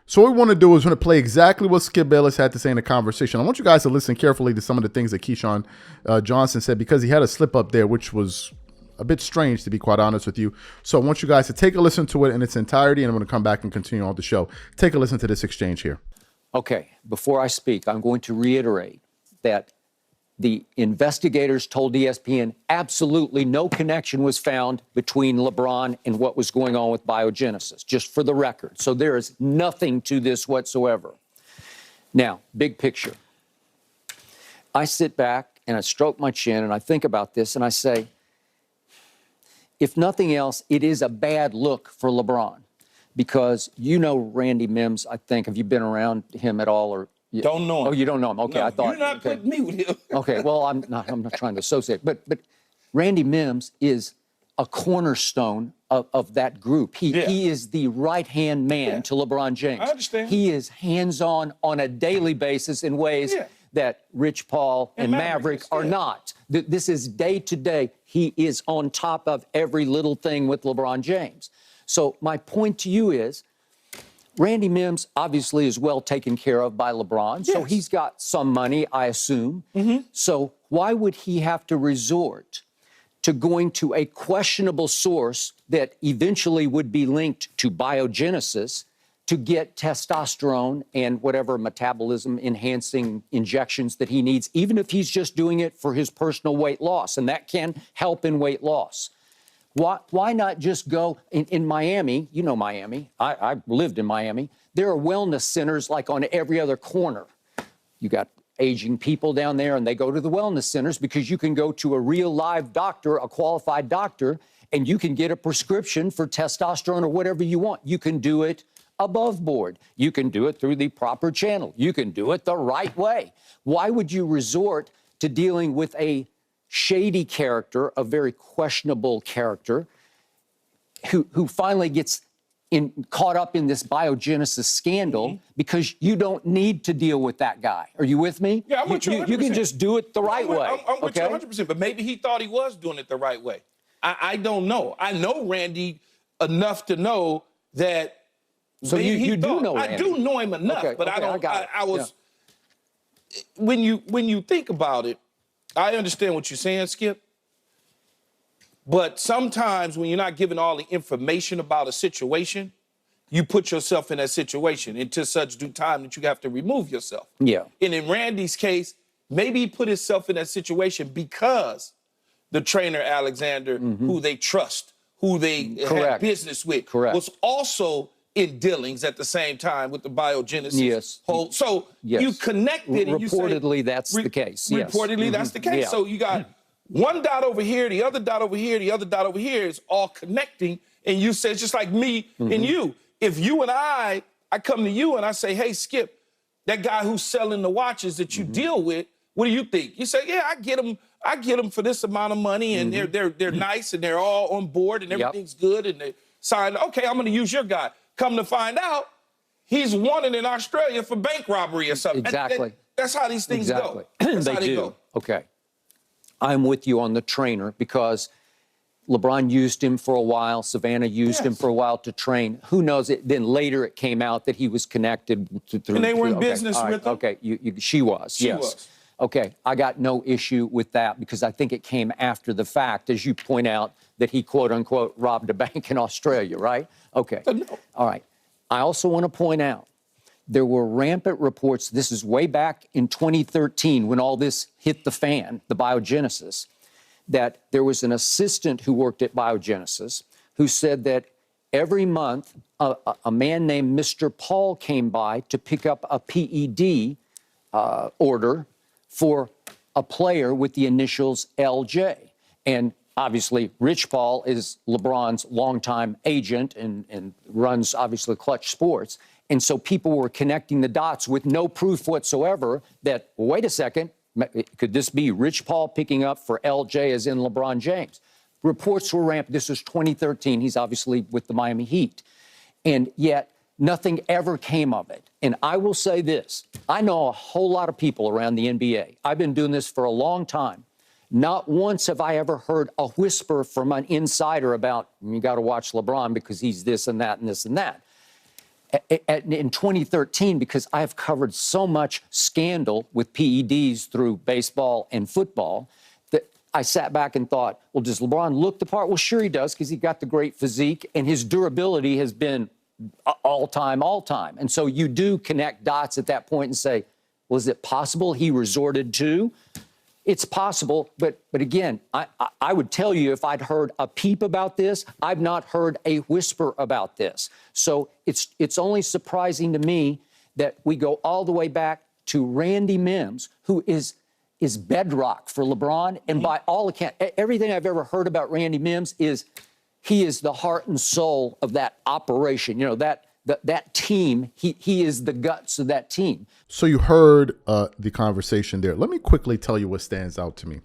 So what we want to do is we're going to play exactly what Skip Bayless had to say in the conversation. I want you guys to listen carefully to some of the things that Keyshawn Johnson said, because he had a slip up there, which was a bit strange, to be quite honest with you. So I want you guys to take a listen to it in its entirety, and I'm going to come back and continue on the show. Take a listen to this exchange here. Okay, before I speak, I'm going to reiterate that the investigators told ESPN absolutely no connection was found between LeBron and what was going on with biogenesis, just for the record. So there is nothing to this whatsoever. Now, big picture. I sit back and I stroke my chin and I think about this and I say, if nothing else, it is a bad look for LeBron, because you know Randy Mims, I think. Have you been around him at all? Or don't know him. Oh, you don't know him. Okay, no, I thought. You're not putting me with him. Okay, well, I'm not trying to associate. But Randy Mims is a cornerstone of that group. He is the right-hand man to LeBron James. I understand. He is hands-on on a daily basis in ways that Rich Paul and Maverick are not. This is day-to-day. He is on top of every little thing with LeBron James. So my point to you is, Randy Mims obviously is well taken care of by LeBron, so he's got some money, I assume. So why would he have to resort to going to a questionable source that eventually would be linked to biogenesis to get testosterone and whatever metabolism-enhancing injections that he needs, even if he's just doing it for his personal weight loss, and that can help in weight loss? Why not just go in Miami? You know Miami. I lived in Miami. There are wellness centers like on every other corner. You got aging people down there, and they go to the wellness centers because you can go to a real live doctor, a qualified doctor, and you can get a prescription for testosterone or whatever you want. You can do it above board. You can do it through the proper channel. You can do it the right way. Why would you resort to dealing with a shady character, a very questionable character, who finally gets caught up in this biogenesis scandal because you don't need to deal with that guy? Are you with me? Yeah, I'm with you 100%. You can just do it the right way. I'm with you 100%, but maybe he thought he was doing it the right way. I don't know. I know Randy enough to know that. So you do know Randy. I do know him enough, but I don't. I was. When you think about it, I understand what you're saying, Skip. But sometimes when you're not given all the information about a situation, you put yourself in that situation until such due time that you have to remove yourself. Yeah. And in Randy's case, maybe he put himself in that situation because the trainer, Alexander, who they trust, who they have business with, was also in dealings at the same time with the biogenesis whole. So you connected and you say, reportedly that's the case. Reportedly that's the case. So you got one dot over here, the other dot over here, the other dot over here is all connecting. And you say, it's just like me and you. If you and I come to you and I say, hey, Skip, that guy who's selling the watches that you deal with, what do you think? You say, yeah, I get them for this amount of money, and they're nice and they're all on board and everything's good and they signed. Okay, I'm going to use your guy. Come to find out, he's wanted in Australia for bank robbery or something. Exactly. That's how these things go. That's how they go. Okay. I'm with you on the trainer because LeBron used him for a while. Savannah used him for a while to train. Who knows? Then later it came out that he was connected through. And they were in business with him? Okay, she was. She was. Okay, I got no issue with that because I think it came after the fact, as you point out, that he, quote unquote, robbed a bank in Australia, right? Okay. All right. I also want to point out there were rampant reports. This is way back in 2013 when all this hit the fan, the biogenesis, that there was an assistant who worked at biogenesis who said that every month a man named Mr. Paul came by to pick up a PED order for a player with the initials LJ. And obviously, Rich Paul is LeBron's longtime agent and runs, obviously, Clutch Sports. And so people were connecting the dots with no proof whatsoever that, well, wait a second, could this be Rich Paul picking up for LJ as in LeBron James? Reports were rampant. This was 2013. He's obviously with the Miami Heat. And yet, nothing ever came of it. And I will say this. I know a whole lot of people around the NBA. I've been doing this for a long time. Not once have I ever heard a whisper from an insider about, you got to watch LeBron because he's this and that and this and that. in 2013, because I've covered so much scandal with PEDs through baseball and football, that I sat back and thought, well, does LeBron look the part? Well, sure he does, because he got the great physique, and his durability has been all time. And so you do connect dots at that point and say, was it possible he resorted to? It's possible, but again, I would tell you, if I'd heard a peep about this, I've not heard a whisper about this. So it's only surprising to me that we go all the way back to Randy Mims, who is bedrock for LeBron. And by all accounts, everything I've ever heard about Randy Mims is he is the heart and soul of that operation. You know, that team, he is the guts of that team. So you heard the conversation there. Let me quickly tell you what stands out to me.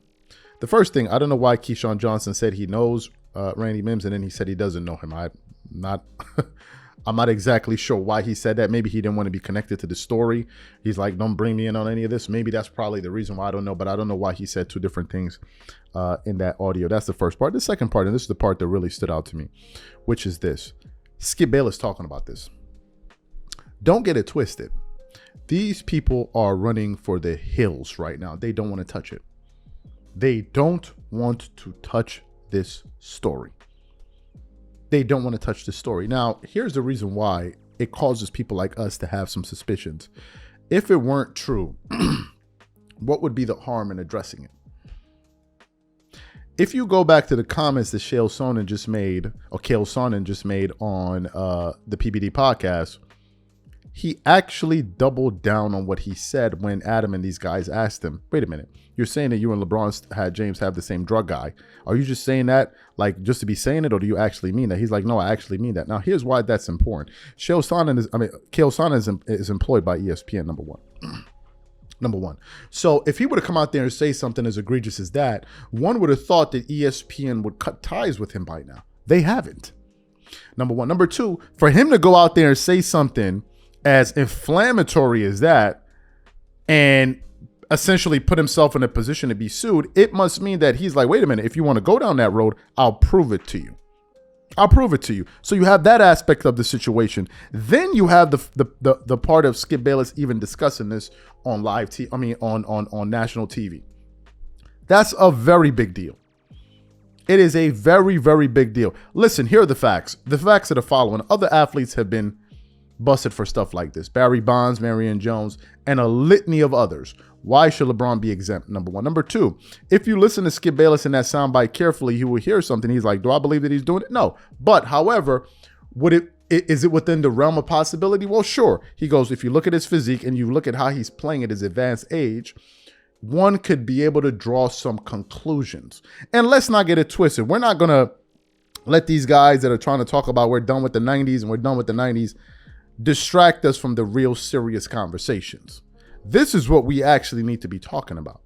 The first thing, I don't know why Keyshawn Johnson said he knows Randy Mims, and then he said he doesn't know him. I'm not exactly sure why he said that. Maybe he didn't want to be connected to the story. He's like, don't bring me in on any of this. Maybe that's probably the reason why. I don't know, but I don't know why he said two different things in that audio. That's the first part. The second part, and this is the part that really stood out to me, which is this. Skip Bayless talking about this. Don't get it twisted. These people are running for the hills right now. They don't want to touch it. They don't want to touch this story. They don't want to touch this story. Now, here's the reason why it causes people like us to have some suspicions. If it weren't true, what would be the harm in addressing it? If you go back to the comments that Chael Sonnen just made on the PBD podcast, he actually doubled down on what he said when Adam and these guys asked him, wait a minute, you're saying that you and LeBron had James have the same drug guy. Are you just saying that like just to be saying it, or do you actually mean that? He's like, no, I actually mean that. Now, here's why that's important. Chael Sonnen is employed by ESPN, number one. So if he would have come out there and say something as egregious as that, one would have thought that ESPN would cut ties with him by now. They haven't. Number one. Number two, for him to go out there and say something as inflammatory as that and essentially put himself in a position to be sued, it must mean that he's like, wait a minute, if you want to go down that road, I'll prove it to you. So you have that aspect of the situation. Then you have the part of Skip Bayless even discussing this on on national TV. That's a very big deal. It is a very, very big deal. Listen, here are the facts. The facts are the following. Other athletes have been busted for stuff like this. Barry Bonds, Marion Jones, and a litany of others. Why should LeBron be exempt? Number one. Number two, if you listen to Skip Bayless in that soundbite carefully, you will hear something. He's like, do I believe that he's doing it? No. But however, is it within the realm of possibility? Well, sure. He goes, if you look at his physique and you look at how he's playing at his advanced age, one could be able to draw some conclusions. And let's not get it twisted. We're not going to let these guys that are trying to talk about we're done with the 90s and we're done with the 90s distract us from the real serious conversations. This is what we actually need to be talking about.